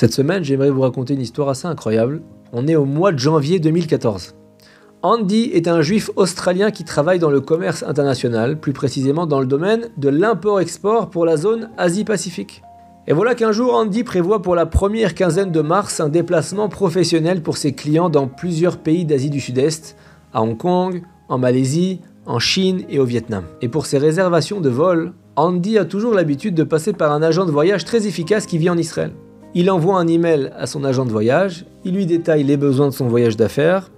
Cette semaine, j'aimerais vous raconter une histoire assez incroyable. On est au mois de janvier 2014. Andy est un juif australien qui travaille dans le commerce international, plus précisément dans le domaine de l'import-export pour la zone Asie-Pacifique. Et voilà qu'un jour, Andy prévoit pour la première quinzaine de mars un déplacement professionnel pour ses clients dans plusieurs pays d'Asie du Sud-Est, à Hong Kong, en Malaisie, en Chine et au Vietnam. Et pour ses réservations de vol, Andy a toujours l'habitude de passer par un agent de voyage très efficace qui vit en Israël. Il envoie un email à son agent de voyage, il lui détaille les besoins de son voyage d'affaires,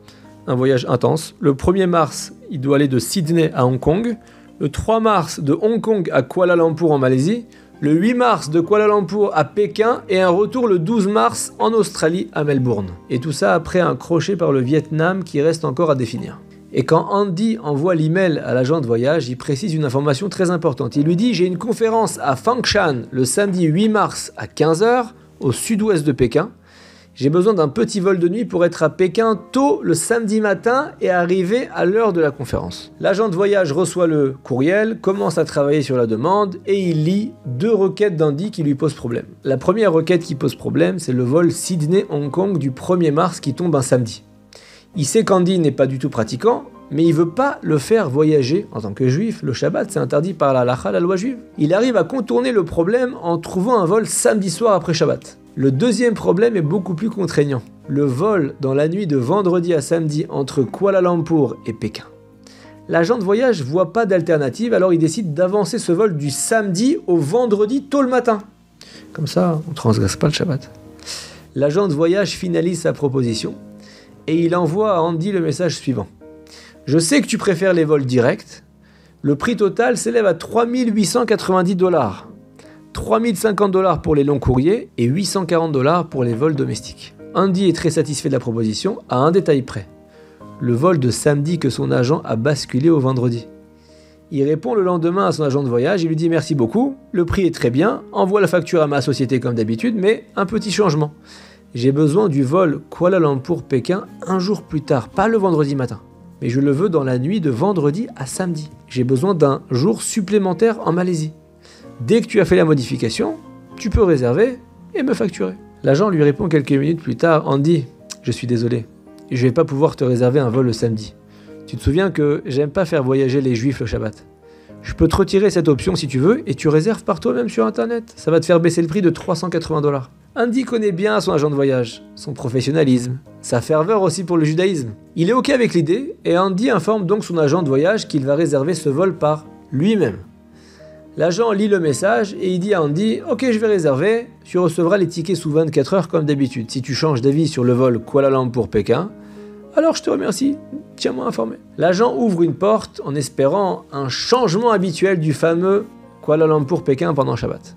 un voyage intense. Le 1er mars, il doit aller de Sydney à Hong Kong, le 3 mars de Hong Kong à Kuala Lumpur en Malaisie, le 8 mars de Kuala Lumpur à Pékin et un retour le 12 mars en Australie à Melbourne. Et tout ça après un crochet par le Vietnam qui reste encore à définir. Et quand Andy envoie l'email à l'agent de voyage, il précise une information très importante. Il lui dit « J'ai une conférence à Fangshan le samedi 8 mars à 15h au sud-ouest de Pékin. J'ai besoin d'un petit vol de nuit pour être à Pékin tôt le samedi matin et arriver à l'heure de la conférence. » L'agent de voyage reçoit le courriel, commence à travailler sur la demande et il lit 2 requêtes d'Andy qui lui posent problème. La première requête qui pose problème, c'est le vol Sydney-Hong Kong du 1er mars qui tombe un samedi. Il sait qu'Andy n'est pas du tout pratiquant, mais il veut pas le faire voyager. En tant que juif, le Shabbat c'est interdit par la halakha, la loi juive. Il arrive à contourner le problème en trouvant un vol samedi soir après Shabbat. Le deuxième problème est beaucoup plus contraignant. Le vol dans la nuit de vendredi à samedi entre Kuala Lumpur et Pékin. L'agent de voyage voit pas d'alternative, alors il décide d'avancer ce vol du samedi au vendredi tôt le matin. Comme ça, on transgresse pas le Shabbat. L'agent de voyage finalise sa proposition et il envoie à Andy le message suivant. Je sais que tu préfères les vols directs. Le prix total s'élève à $3 890. $3 050 pour les longs courriers et $840 pour les vols domestiques. Andy est très satisfait de la proposition à un détail près. Le vol de samedi que son agent a basculé au vendredi. Il répond le lendemain à son agent de voyage, il lui dit merci beaucoup, le prix est très bien, envoie la facture à ma société comme d'habitude, mais un petit changement. J'ai besoin du vol Kuala Lumpur-Pékin un jour plus tard, pas le vendredi matin. Mais je le veux dans la nuit de vendredi à samedi. J'ai besoin d'un jour supplémentaire en Malaisie. Dès que tu as fait la modification, tu peux réserver et me facturer. L'agent lui répond quelques minutes plus tard, Andy, je suis désolé, je vais pas pouvoir te réserver un vol le samedi. Tu te souviens que j'aime pas faire voyager les juifs le Shabbat. Je peux te retirer cette option si tu veux et tu réserves par toi-même sur internet. Ça va te faire baisser le prix de $380. Andy connaît bien son agent de voyage, son professionnalisme, sa ferveur aussi pour le judaïsme. Il est ok avec l'idée et Andy informe donc son agent de voyage qu'il va réserver ce vol par lui-même. L'agent lit le message et il dit à Andy « Ok, je vais réserver, tu recevras les tickets sous 24 heures comme d'habitude. Si tu changes d'avis sur le vol Kuala Lumpur-Pékin, alors je te remercie, tiens-moi informé. » L'agent ouvre une porte en espérant un changement habituel du fameux Kuala Lumpur-Pékin pendant Shabbat.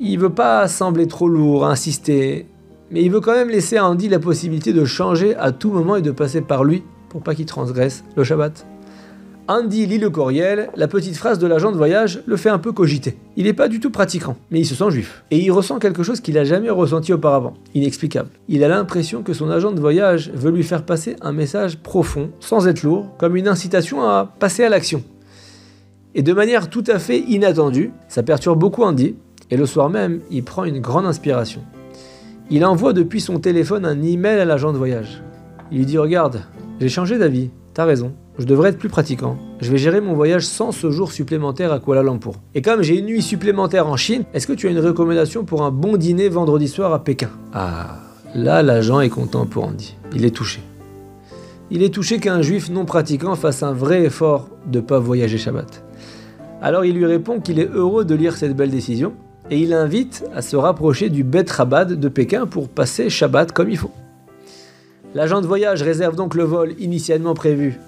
Il veut pas sembler trop lourd, insister, mais il veut quand même laisser à Andy la possibilité de changer à tout moment et de passer par lui pour pas qu'il transgresse le Shabbat. Andy lit le courriel, la petite phrase de l'agent de voyage le fait un peu cogiter. Il n'est pas du tout pratiquant, mais il se sent juif. Et il ressent quelque chose qu'il n'a jamais ressenti auparavant, inexplicable. Il a l'impression que son agent de voyage veut lui faire passer un message profond, sans être lourd, comme une incitation à passer à l'action. Et de manière tout à fait inattendue, ça perturbe beaucoup Andy, et le soir même, il prend une grande inspiration. Il envoie depuis son téléphone un email à l'agent de voyage. Il lui dit « Regarde, j'ai changé d'avis, t'as raison. Je devrais être plus pratiquant. Je vais gérer mon voyage sans ce jour supplémentaire à Kuala Lumpur. Et comme j'ai une nuit supplémentaire en Chine, est-ce que tu as une recommandation pour un bon dîner vendredi soir à Pékin ?» Ah, là l'agent est content pour Andy. Il est touché. Il est touché qu'un juif non pratiquant fasse un vrai effort de ne pas voyager Shabbat. Alors il lui répond qu'il est heureux de lire cette belle décision et il l'invite à se rapprocher du Bet Chabad de Pékin pour passer Shabbat comme il faut. L'agent de voyage réserve donc le vol initialement prévu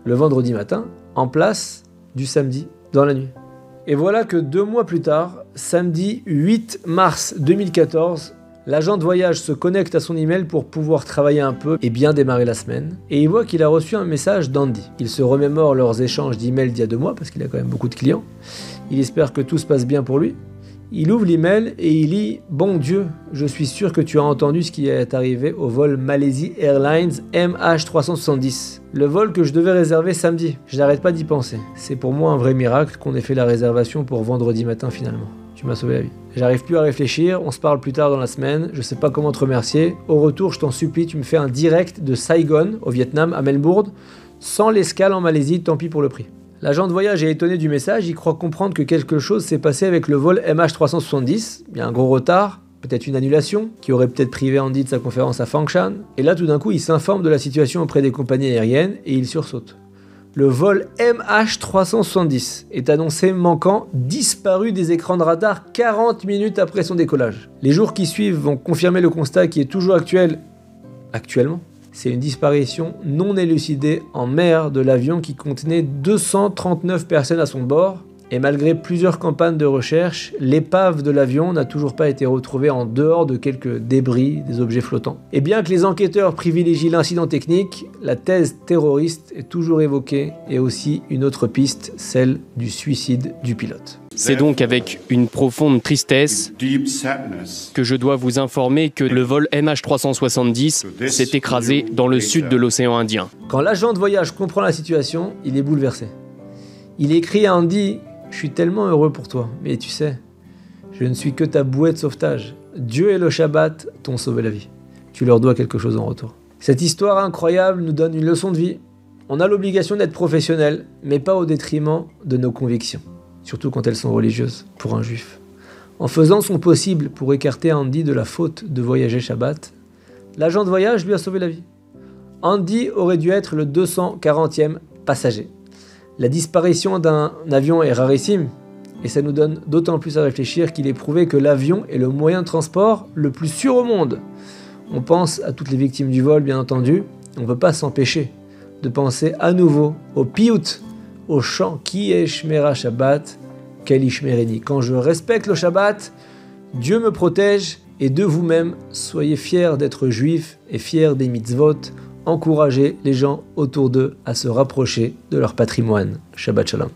le vendredi matin, en place du samedi dans la nuit. Et voilà que 2 mois plus tard, samedi 8 mars 2014, l'agent de voyage se connecte à son email pour pouvoir travailler un peu et bien démarrer la semaine. Et il voit qu'il a reçu un message d'Andy. Il se remémore leurs échanges d'emails d'il y a 2 mois, parce qu'il a quand même beaucoup de clients. Il espère que tout se passe bien pour lui. Il ouvre l'email et il lit « Bon Dieu, je suis sûr que tu as entendu ce qui est arrivé au vol Malaysia Airlines MH370. Le vol que je devais réserver samedi. Je n'arrête pas d'y penser. C'est pour moi un vrai miracle qu'on ait fait la réservation pour vendredi matin finalement. Tu m'as sauvé la vie. » J'arrive plus à réfléchir, on se parle plus tard dans la semaine, je sais pas comment te remercier. Au retour, je t'en supplie, tu me fais un direct de Saigon, au Vietnam, à Melbourne, sans l'escale en Malaisie, tant pis pour le prix. L'agent de voyage est étonné du message, il croit comprendre que quelque chose s'est passé avec le vol MH370, il y a un gros retard, peut-être une annulation, qui aurait peut-être privé Andy de sa conférence à Fangshan, et là tout d'un coup il s'informe de la situation auprès des compagnies aériennes et il sursaute. Le vol MH370 est annoncé manquant, disparu des écrans de radar 40 minutes après son décollage. Les jours qui suivent vont confirmer le constat qui est toujours actuel, actuellement. C'est une disparition non élucidée en mer de l'avion qui contenait 239 personnes à son bord. Et malgré plusieurs campagnes de recherche, l'épave de l'avion n'a toujours pas été retrouvée en dehors de quelques débris, des objets flottants. Et bien que les enquêteurs privilégient l'incident technique, la thèse terroriste est toujours évoquée et aussi une autre piste, celle du suicide du pilote. C'est donc avec une profonde tristesse que je dois vous informer que le vol MH370 s'est écrasé dans le sud de l'océan Indien. Quand l'agent de voyage comprend la situation, il est bouleversé. Il écrit à Andy: « Je suis tellement heureux pour toi, mais tu sais, je ne suis que ta bouée de sauvetage. Dieu et le Shabbat t'ont sauvé la vie. Tu leur dois quelque chose en retour. » Cette histoire incroyable nous donne une leçon de vie. On a l'obligation d'être professionnel, mais pas au détriment de nos convictions, surtout quand elles sont religieuses, pour un juif. En faisant son possible pour écarter Andy de la faute de voyager Shabbat, l'agent de voyage lui a sauvé la vie. Andy aurait dû être le 240e passager. La disparition d'un avion est rarissime, et ça nous donne d'autant plus à réfléchir qu'il est prouvé que l'avion est le moyen de transport le plus sûr au monde. On pense à toutes les victimes du vol, bien entendu, on ne peut pas s'empêcher de penser à nouveau au piout, au chant Ki Eshmera Shabbat, Kel Ishmereni. Quand je respecte le Shabbat, Dieu me protège, et de vous-même, soyez fiers d'être juifs et fiers des mitzvot. Encouragez les gens autour d'eux à se rapprocher de leur patrimoine. Shabbat Shalom.